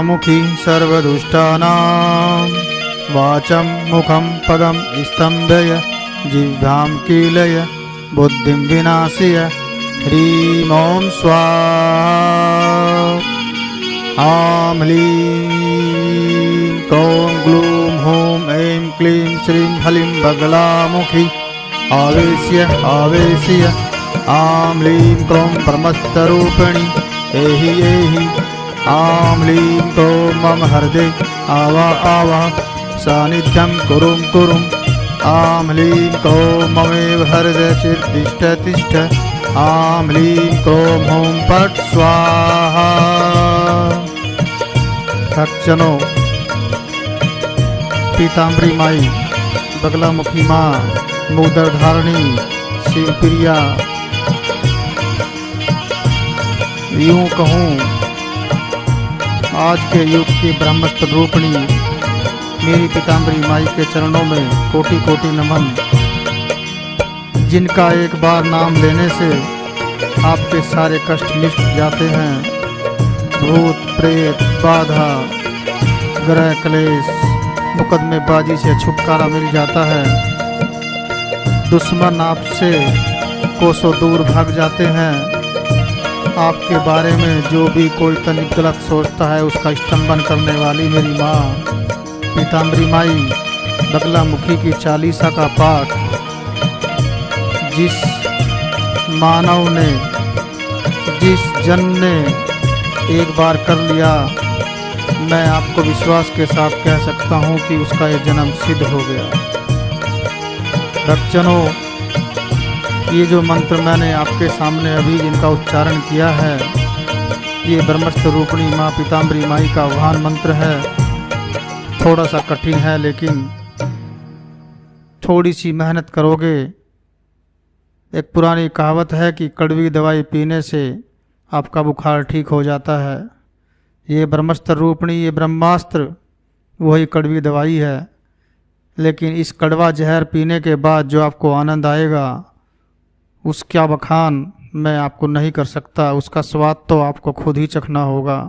बगलामुखी सर्वदुष्टानां वाचं मुखं पदं स्तम्भय जिह्वां कीलय बुद्धिं विनाशय। ह्रीं ॐ स्वाहा। आं ह्लीं क्लौं ग्लूं हूं ऐं क्लीं श्रीं हलीं बगलामुखी आवेश्य आवेश्य। आं ह्लीं क्लौं परमस्तरूपिणी एहि एहि। आं ह्लीं क्लौं मम हृदे आवा आवा सानिध्यं कुरुं कुरुं। आं ह्लीं क्लौं ममेव हृदय चित्तिष्ठ तिष्ठ। आं ह्लीं क्लौं हूं फट् स्वाहा। भक्तजनों, पीताम्बरी माई, बगलामुखी माँ, मोदर धारणी, शिवप्रिया, यूं कहूँ आज के युग की ब्रह्मस्त्र रूपिणी मेरी पीताम्बरी माई के चरणों में कोटि कोटि नमन, जिनका एक बार नाम लेने से आपके सारे कष्ट मिट जाते हैं। भूत प्रेत बाधा ग्रह क्लेश मुकदमेबाजी से छुटकारा मिल जाता है। दुश्मन आपसे कोसों दूर भाग जाते हैं। आपके बारे में जो भी कोई तनिक गलत सोचता है उसका स्तंभन करने वाली मेरी माँ पीताम्बरी माई बगलामुखी की चालीसा का पाठ जिस मानव ने, जिस जन ने एक बार कर लिया, मैं आपको विश्वास के साथ कह सकता हूँ कि उसका ये जन्म सिद्ध हो गया। भक्तजनों, ये जो मंत्र मैंने आपके सामने अभी जिनका उच्चारण किया है, ये ब्रह्मस्त्र रूपिणी माँ पीताम्बरी माई का आह्वान मंत्र है। थोड़ा सा कठिन है, लेकिन थोड़ी सी मेहनत करोगे। एक पुरानी कहावत है कि कड़वी दवाई पीने से आपका बुखार ठीक हो जाता है। ये ब्रह्मस्त्र रूपिणी, ये ब्रह्मास्त्र वही कड़वी दवाई है। लेकिन इस कड़वा जहर पीने के बाद जो आपको आनंद आएगा, उसका बखान मैं आपको नहीं कर सकता। उसका स्वाद तो आपको खुद ही चखना होगा।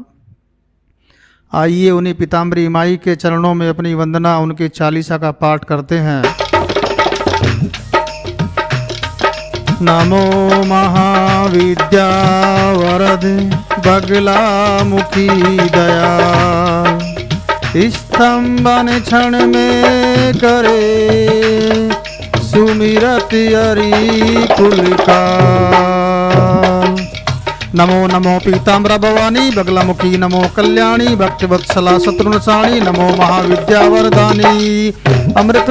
आइए उन्हीं पीताम्बरी माई के चरणों में अपनी वंदना, उनकी चालीसा का पाठ करते हैं। नमो महाविद्या वरदे बगलामुखी दया, स्तंभन क्षण में करे सुमिरत अरि कुल का। नमो नमो पीताम्बरा भवानी बगलामुखी, नमो कल्याणी भक्तिवत्सला शत्रुनसाणी, नमो महाविद्या वरदानी। अमृत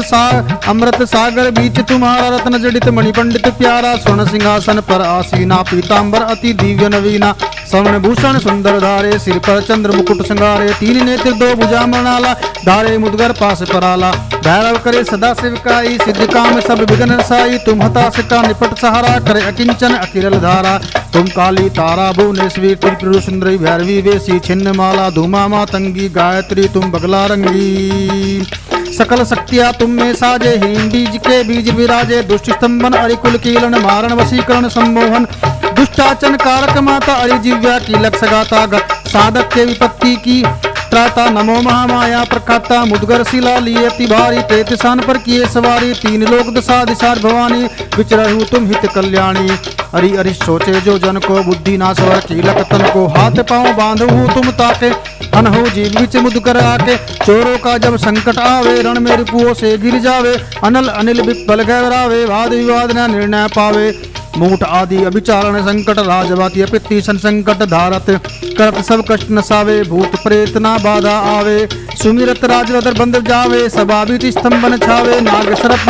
सागर बीच तुम्हारा रत्न जडित मणि पंडित प्यारा, स्वर्ण सिंहासन पर आसीना पीताम्बर अति दिव्य नवीना। स्वर्ण भूषण सुंदर धारे, सिर पर चंद्र मुकुट संगारे, तीन नेत्र दो भुजा मृणाला, धारे मुदगर पास पराला। भैरव करे सदा सेवकाई, सिद्ध काम सब विघ्न साई। तुम हताश का निपट सहारा, करे अकिंचन अकिरल धारा। तुम काली तारा भुवनेश्वरी, त्रिपुर सुंदरी भैरवी वेशी, छिन्न माला धूमा मातंगी गायत्री तुम बगला रंगी। सकल शक्तियाँ तुम में साजे, हीन बीज के बीज विराजे। दुष्ट स्तंभन अरिकुल कीलन, मारण वशीकरण सम्मोहन। दुष्टाचन कारक माता अरिजिव्या की लक्ष्य गाता, साधक के विपत्ति की त्राता। नमो महामाया प्रखाता, मुदगर शिला लिए अति भारी। प्रेत शान पर किए सवारी, तीन लोक दशा दिशा भवानी। विचरहु तुम हित कल्याणी, अरि अरि सोचे जो जन को। बुद्धि नाशवर कीलक तन को, हाथ पाँव बांधु तुम ताके। अनहो जीव बिच मुदगर आके, चोरों का जब संकट आवे। रण में रिपुओं से गिर जावे, अनल अनिल विपल गहरावे। वाद विवाद न निर्णय पावे, मूठ आदि अभिचारण संकट। राजवाती पित्ती सन संकट धारत, करत सब कष्ट नसावे। भूत प्रेत ना बाधा आवे, सुमिरत राजवदर बंद जावे। सभावित स्तंभन छावे, नाग सर्प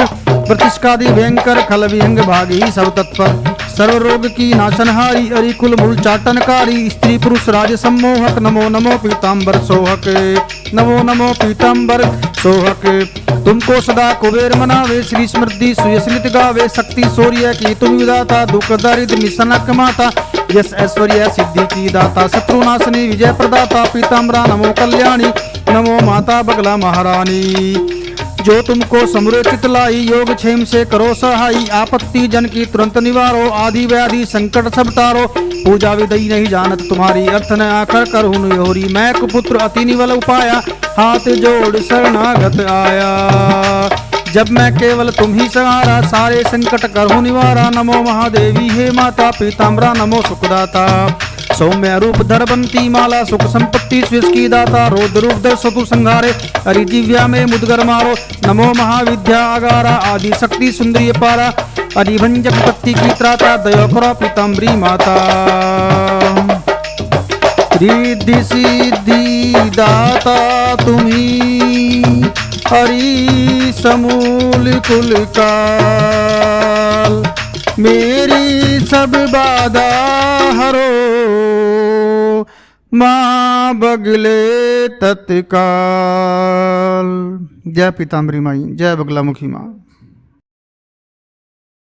प्रतिष्कादि भयंकर। खल विहंग भागी सब तत्पर, सर्व रोग की नाशनहारी। अरिकुल मूल चाटनकारी, स्त्री पुरुष राज सम्मोहक। नमो नमो पीताम्बर सोहक, नमो नमो पीताम्बर सोहक। तुमको सदा कुबेर मनावे, श्री स्मृति सुयस्मित गावे। शक्ति शौर्य की तुम विदाता, दुख दरिद्र निशनक माता। यश ऐश्वर्य सिद्धि की दाता, शत्रुनाशनी विजय प्रदाता। पीताम्बरा नमो कल्याणी, नमो माता बगला महारानी। जो तुमको समृचित लाई, योग क्षेम से करो सहाई, आपत्ति जन की तुरंत निवारो, आदि व्याधि संकट सब टारो, पूजा विधि नहीं जानत तुम्हारी, अर्थ न आखर करहु योरी, मैं कुपुत्र अति निवल उपाया, हाथ जोड़ शरणागत आया, जब मैं केवल तुम ही सहारा, सारे संकट करहु निवारा, नमो महादेवी हे माता पीताम्बरा, नमो सुखदाता, सौम्य रूप धरबंती माला, सुख संपत्ति स्विस की दाता, रोद रूप दर सतु संहारे, हरि दिव्या में मुदगर मारो, नमो महाविद्या आगारा, आदि शक्ति सुंदरी पारा, हरिभंजक पत्ति की त्राता, दया करो पीताम्बरी माता, रिद्धि सिद्धि दाता तुम्ही, हरि समूल कुल काल, मेरी सब बाधा हरो, माँ बगले तत्काल। जय पीताम्बरी माई, जय बगलामुखी माँ।